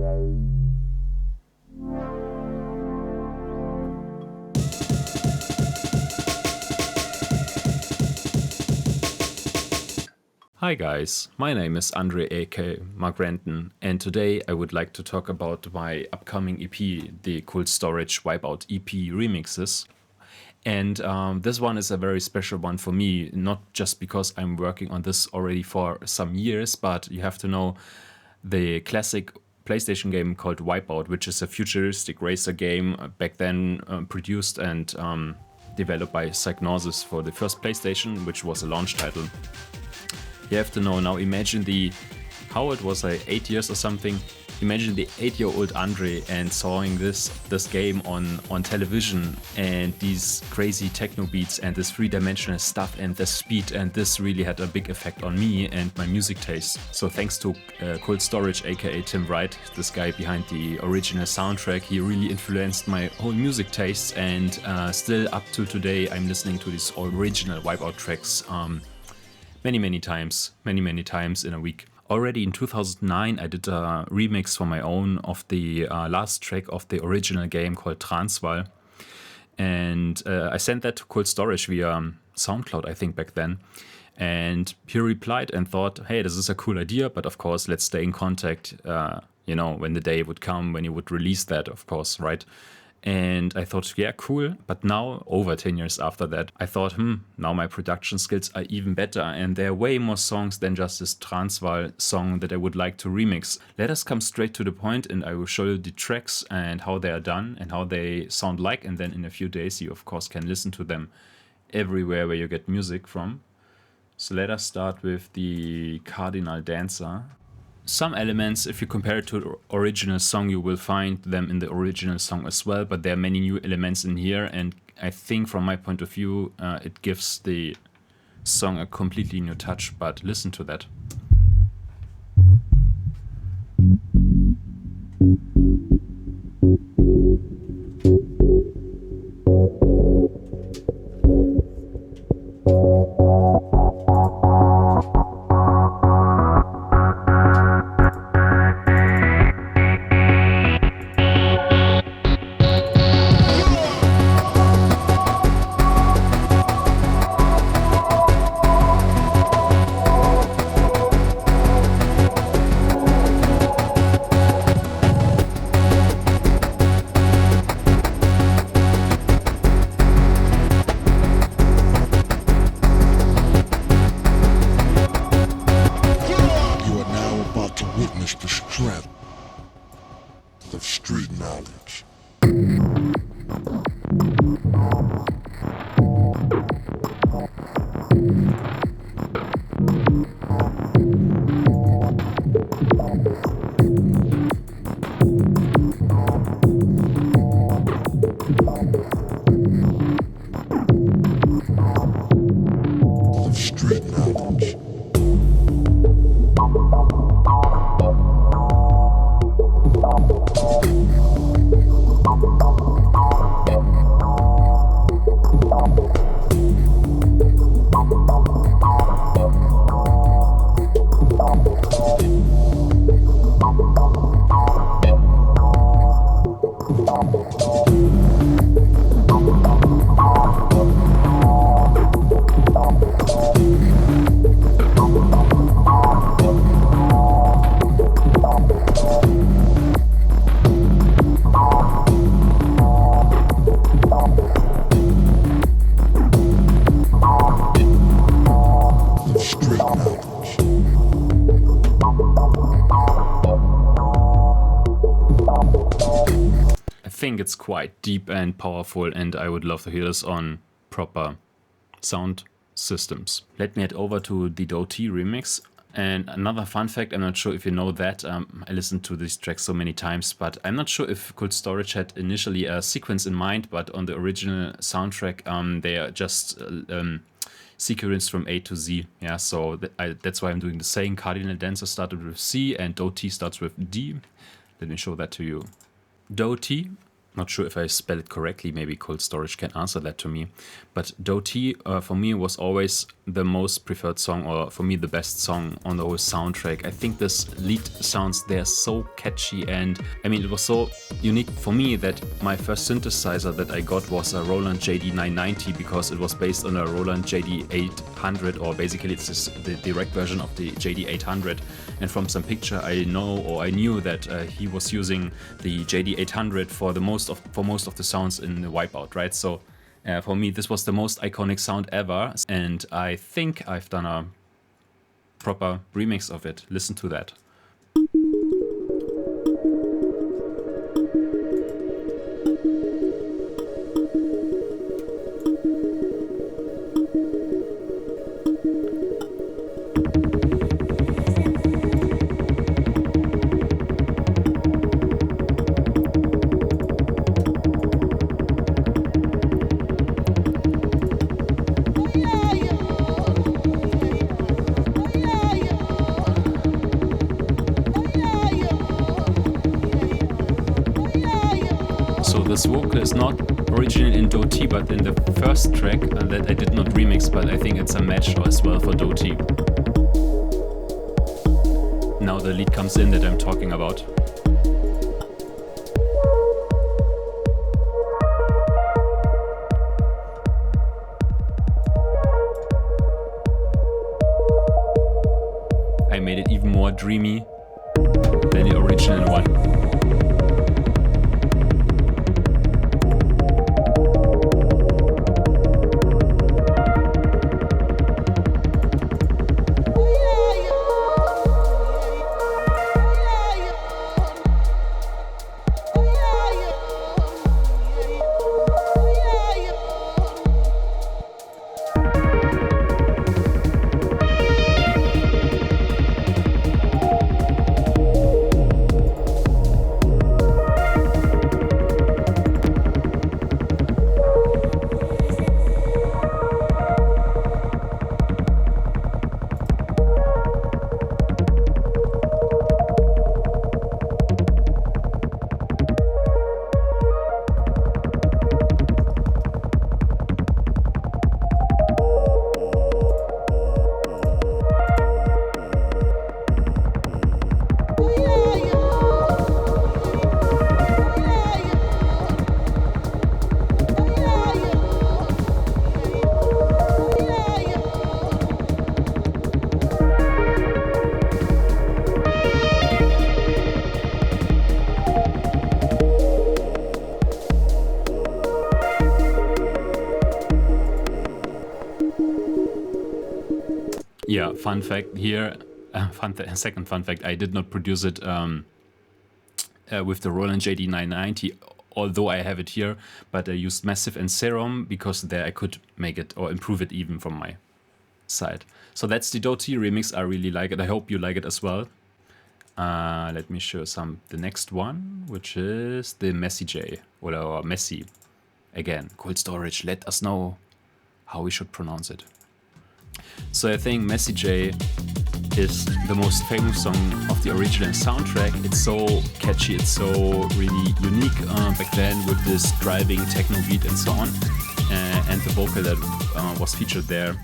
Hi guys, my name is Andre aka Mark Renton, and today I would like to talk about my upcoming EP, the CoLD StORAGE wipEout EP remixes. And this one is a very special one for me, not just because I'm working on this already for some years, but you have to know the classic PlayStation game called wipEout, which is a futuristic racer game back then produced and developed by Psygnosis for the first PlayStation, which was a launch title. You have to know now, imagine how old was I, 8 years or something? Imagine the 8-year-old Andre and sawing this game on television, and these crazy techno beats and this three-dimensional stuff and the speed, and this really had a big effect on me and my music taste. So thanks to CoLD StORAGE aka Tim Wright, this guy behind the original soundtrack, he really influenced my whole music tastes, and still up to today I'm listening to these original wipEout tracks many times in a week. Already in 2009 I did a remix for my own of the last track of the original game called Transvaal, and I sent that to CoLD StORAGE via SoundCloud, I think, back then, and he replied and thought, hey, this is a cool idea, but of course let's stay in contact, when the day would come when you would release that, of course, right? And I thought, yeah, cool. But now, over 10 years after that, I thought, now my production skills are even better. And there are way more songs than just this Transvaal song that I would like to remix. Let us come straight to the point, and I will show you the tracks and how they are done and how they sound like. And then in a few days, you, of course, can listen to them everywhere where you get music from. So let us start with the Cardinal Dancer. Some elements, if you compare it to the original song, you will find them in the original song as well, but there are many new elements in here, and I think from my point of view it gives the song a completely new touch. But listen to that. The strength of street knowledge. Of street knowledge. I think it's quite deep and powerful, and I would love to hear this on proper sound systems. Let me head over to the Doty remix. And another fun fact, I'm not sure if you know that, I listened to these tracks so many times, but I'm not sure if CoLD StORAGE had initially a sequence in mind, but on the original soundtrack they are just sequenced from A to Z. Yeah, so that's why I'm doing the same. Cardinal Dancer started with C and Doty starts with D. Let me show that to you. Doty Not sure if I spell it correctly. Maybe Cold Storage can answer that to me. But Doty, for me, was always the most preferred song, or for me, the best song on the whole soundtrack. I think this lead sounds, they're so catchy, and I mean, it was so unique for me that my first synthesizer that I got was a Roland JD990, because it was based on a Roland JD800, or basically it's just the direct version of the JD800. And from some picture I knew that he was using the JD800 for most of the sounds in the wipEout, right? So for me, this was the most iconic sound ever, and I think I've done a proper remix of it. Listen to that. This vocal is not original in Doty, but in the first track that I did not remix, but I think it's a match as well for Doty. Now the lead comes in that I'm talking about. I made it even more dreamy than the original one. Yeah, fun fact here, second fun fact, I did not produce it with the Roland JD990, although I have it here, but I used Massive and Serum because there I could make it or improve it even from my side. So that's the Doty remix. I really like it. I hope you like it as well. Let me show the next one, which is the Messy J, or Messy. Again, Cold Storage, let us know how we should pronounce it. So I think Messy J is the most famous song of the original soundtrack. It's so catchy, it's so really unique back then with this driving techno beat and so on. And the vocal that was featured there.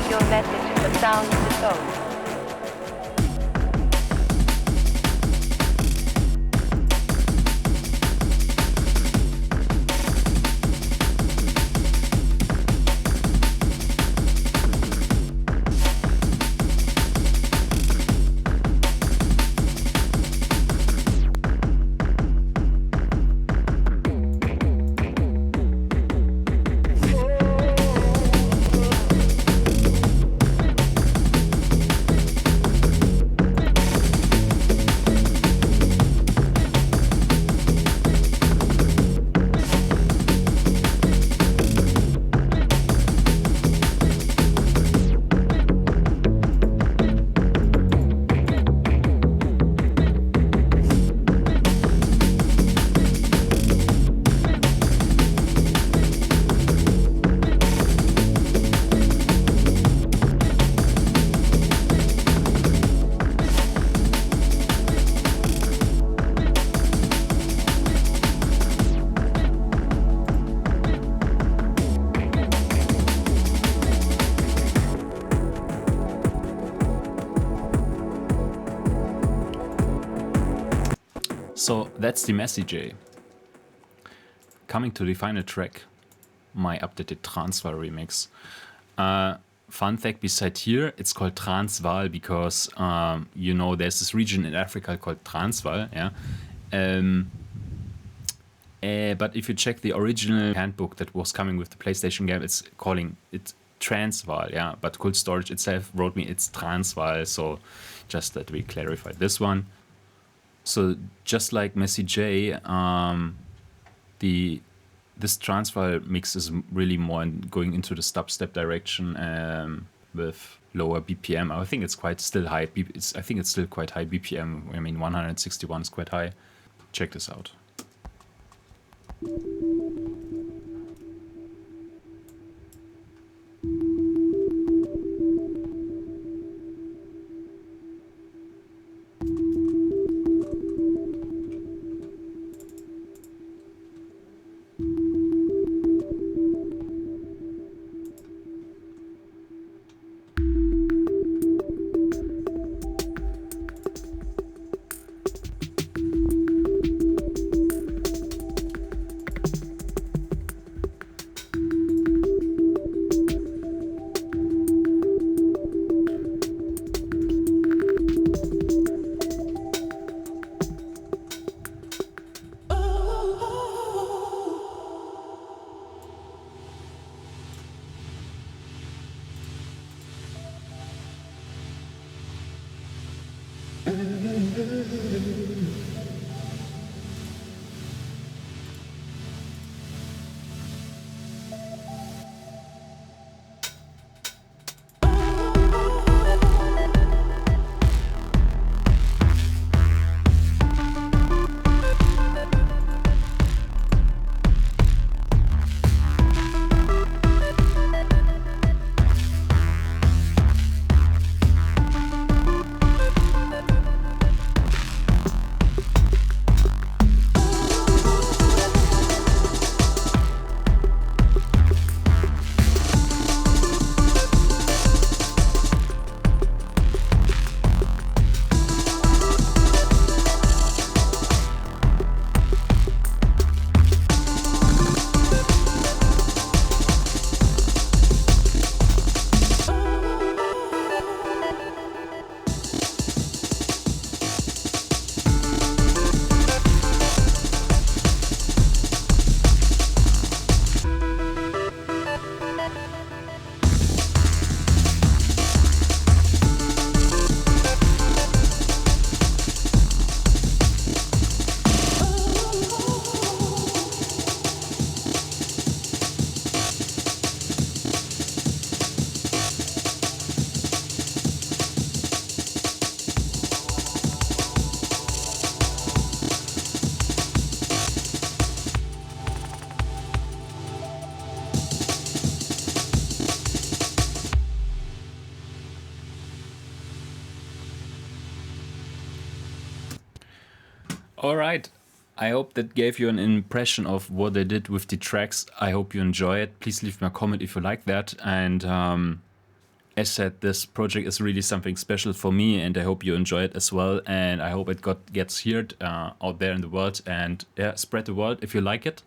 Leave your message at the sound of the phone. So that's the message. Coming to the final track, my updated Transvaal remix. Fun fact beside here, it's called Transvaal because, you know, there's this region in Africa called Transvaal, yeah. But if you check the original handbook that was coming with the PlayStation game, it's calling it Transvaal, yeah. But CoLD StORAGE itself wrote me it's Transvaal, so just that we clarified this one. So just like Messi J, this Transvaal mix is really more going into the dubstep direction with lower BPM. I think it's quite still high. I think it's still quite high BPM. I mean, 161 is quite high. Check this out. All right. I hope that gave you an impression of what they did with the tracks. I hope you enjoy it. Please leave me a comment if you like that. And as said, this project is really something special for me, and I hope you enjoy it as well. And I hope it gets heard out there in the world, and yeah, spread the word if you like it.